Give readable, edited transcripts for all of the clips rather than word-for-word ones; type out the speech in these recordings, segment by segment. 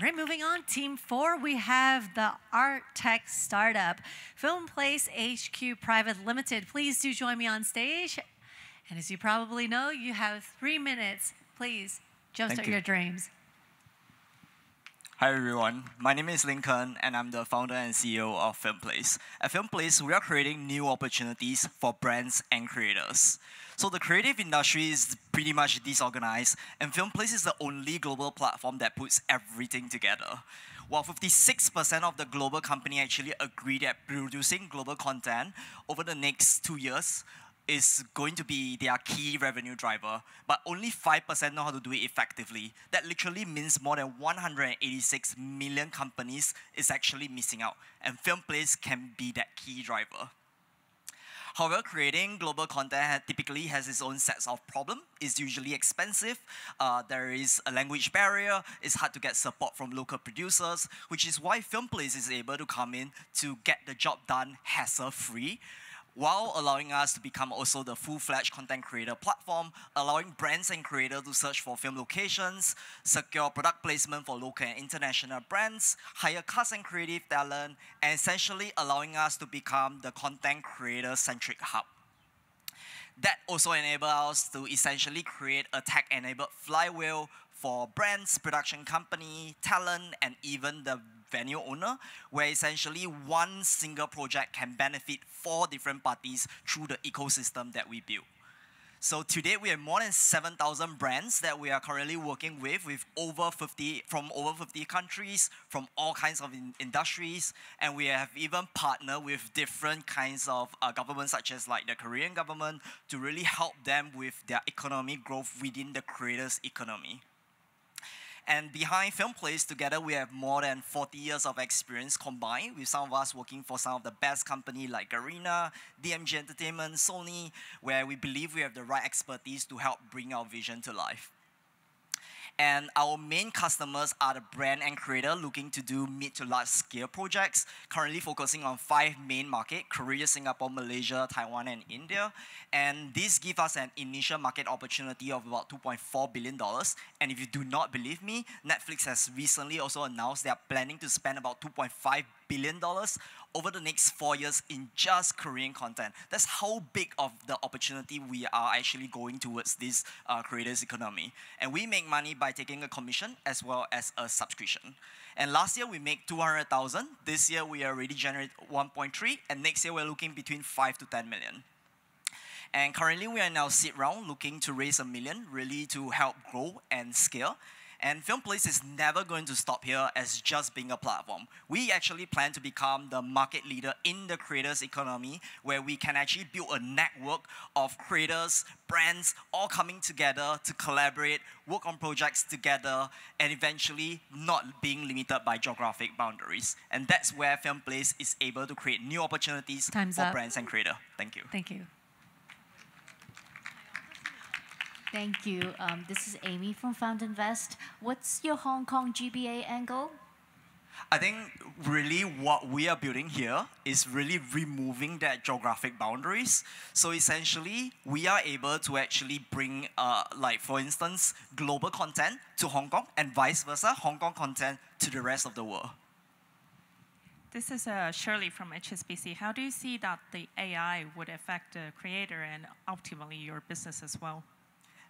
All right, moving on. Team 4, we have the art tech startup, Flimplace HQ Private Limited. Please do join me on stage. And as you probably know, you have 3 minutes. Please jumpstart your dreams. Hi everyone, my name is Lincoln and I'm the founder and CEO of Flimplace. At Flimplace, we are creating new opportunities for brands and creators. So the creative industry is pretty much disorganized, and Flimplace is the only global platform that puts everything together. While 56% of the global company actually agree that producing global content over the next 2 years is going to be their key revenue driver, but only 5% know how to do it effectively. That literally means more than 186 million companies is actually missing out, and Flimplace can be that key driver. However, creating global content typically has its own sets of problems. It's usually expensive, there is a language barrier, it's hard to get support from local producers, which is why Flimplace is able to come in to get the job done hassle-free, while allowing us to become also the full-fledged content creator platform, allowing brands and creators to search for film locations, secure product placement for local and international brands, hire cast and creative talent, and essentially allowing us to become the content creator-centric hub. That also enables us to essentially create a tech-enabled flywheel for brands, production company, talent, and even the venue owner, where essentially one single project can benefit 4 different parties through the ecosystem that we build. So today we have more than 7,000 brands that we are currently working with from over 50 countries, from all kinds of industries, and we have even partnered with different kinds of governments, such as like the Korean government, to really help them with their economic growth within the creators' economy. And behind Flimplace, together we have more than 40 years of experience combined, with some of us working for some of the best companies like Garena, DMG Entertainment, Sony, where we believe we have the right expertise to help bring our vision to life. And our main customers are the brand and creator looking to do mid to large scale projects, currently focusing on 5 main markets: Korea, Singapore, Malaysia, Taiwan, and India. And this gives us an initial market opportunity of about $2.4 billion. And if you do not believe me, Netflix has recently also announced they are planning to spend about $2.5 billion over the next 4 years in just Korean content. That's how big of the opportunity we are actually going towards this creators economy. And we make money by taking a commission as well as a subscription. And last year we made 200,000. This year we already generate 1.3, and next year we're looking between 5 to 10 million. And currently we are now seed round looking to raise $1 million, really to help grow and scale. And Flimplace is never going to stop here as just being a platform. We actually plan to become the market leader in the creators economy, where we can actually build a network of creators, brands, all coming together to collaborate, work on projects together, and eventually not being limited by geographic boundaries. And that's where Flimplace is able to create new opportunities for brands and creators. Thank you. Thank you. Thank you. This is Amy from Found Invest. What's your Hong Kong GBA angle? I think really what we are building here is really removing that geographic boundaries. So essentially, we are able to actually bring, like for instance, global content to Hong Kong and vice versa, Hong Kong content to the rest of the world. This is Shirley from HSBC. How do you see that the AI would affect the creator and ultimately your business as well?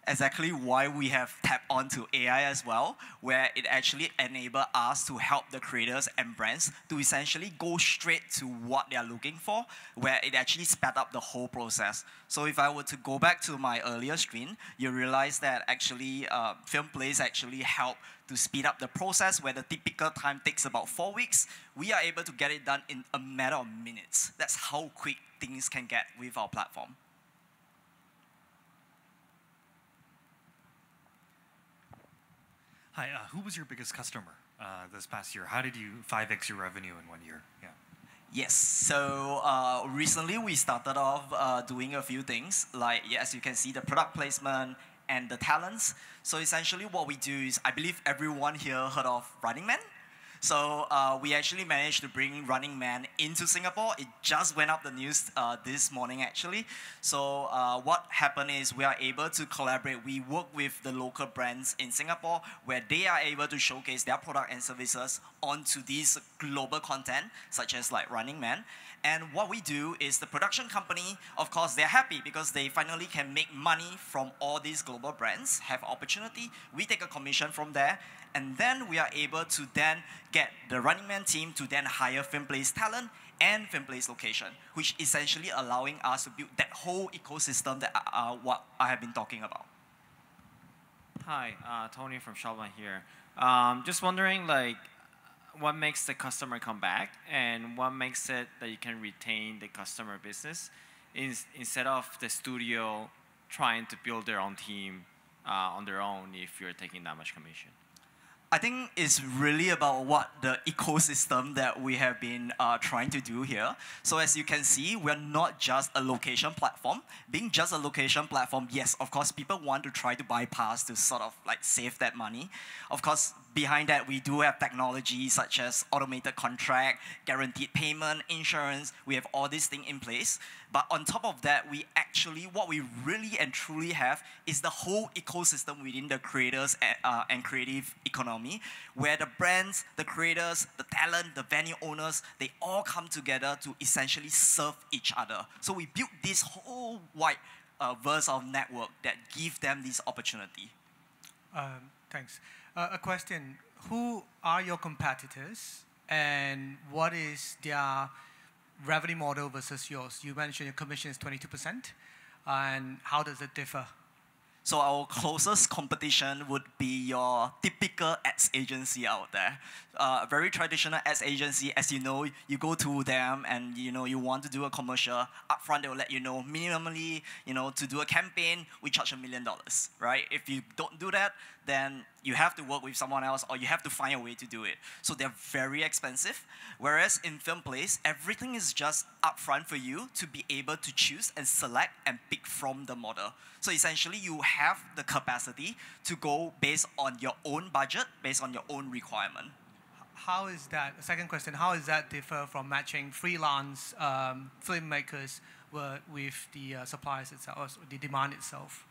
Exactly why we have tapped onto AI as well, where it actually enables us to help the creators and brands to essentially go straight to what they are looking for, where it actually sped up the whole process. So if I were to go back to my earlier screen, you realize that actually Flimplace actually help to speed up the process, where the typical time takes about 4 weeks. We are able to get it done in a matter of minutes. That's how quick things can get with our platform. Hi, who was your biggest customer this past year? How did you 5x your revenue in 1 year? Yeah. Yes, so recently we started off doing a few things, like, as you can see, the product placement and the talents. So essentially what we do is, I believe everyone here heard of Running Man. So we actually managed to bring Running Man into Singapore. It just went up the news this morning, actually. So what happened is we are able to collaborate. We work with the local brands in Singapore where they are able to showcase their product and services onto these global content, such as like Running Man. And what we do is the production company, of course, they're happy because they finally can make money from all these global brands, have opportunity. We take a commission from there. And then we are able to then get the Running Man team to then hire Flimplace talent and Flimplace location, which essentially allowing us to build that whole ecosystem that what I have been talking about. Hi, Tony from Shopline here. Just wondering, like, what makes the customer come back, and what makes it that you can retain the customer business instead of the studio trying to build their own team on their own if you're taking that much commission? I think it's really about what the ecosystem that we have been trying to do here. So as you can see, we're not just a location platform. Being just a location platform, yes, of course, people want to try to bypass to sort of like save that money. Of course, behind that, we do have technology such as automated contract, guaranteed payment, insurance. We have all these things in place. But on top of that, what we really and truly have is the whole ecosystem within the creators and creative economy, where the brands, the creators, the talent, the venue owners, they all come together to essentially serve each other. So we built this whole wide verse of network that give them this opportunity. Thanks. A question, who are your competitors and what is their revenue model versus yours? You mentioned your commission is 22%, and how does it differ? So our closest competition would be your typical ads agency out there. A very traditional ads agency, as you know, you go to them and you want to do a commercial. Upfront, they will let you know minimally, to do a campaign, we charge $1 million, right? If you don't do that, then you have to work with someone else or you have to find a way to do it. So they're very expensive. Whereas in Flimplace, everything is just upfront for you to be able to choose and select and pick from the model. So essentially, you have the capacity to go based on your own budget, based on your own requirement. How is that, second question, how does that differ from matching freelance filmmakers with the suppliers itself, or the demand itself?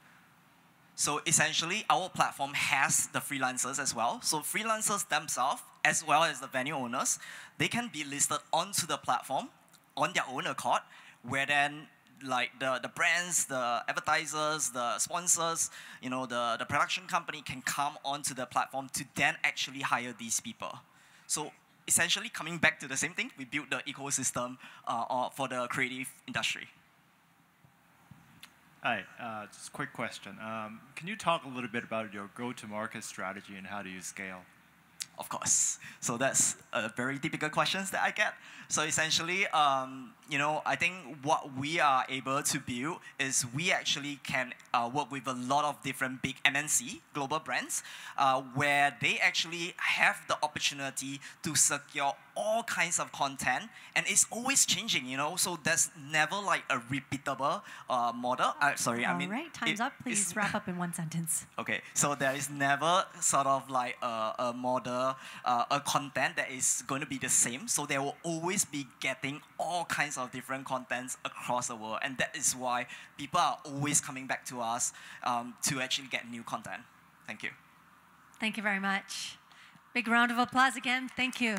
So essentially, our platform has the freelancers as well. So freelancers themselves, as well as the venue owners, they can be listed onto the platform on their own accord, where then like the brands, the advertisers, the sponsors, the production company can come onto the platform to then actually hire these people. So essentially, coming back to the same thing, we built the ecosystem for the creative industry. Hi, just a quick question. Can you talk a little bit about your go-to-market strategy and how do you scale? Of course. So that's a very typical questions that I get. So essentially, I think what we are able to build is we actually can work with a lot of different big MNC, global brands, where they actually have the opportunity to secure all kinds of content, and it's always changing, so there's never like a repeatable model. Sorry, I mean. All right, time's up. Please wrap up in one sentence. Okay, so there is never sort of like a model, a content that is going to be the same. So they will always be getting all kinds of different contents across the world, and that is why people are always coming back to us to actually get new content. Thank you. Thank you very much. Big round of applause again. Thank you.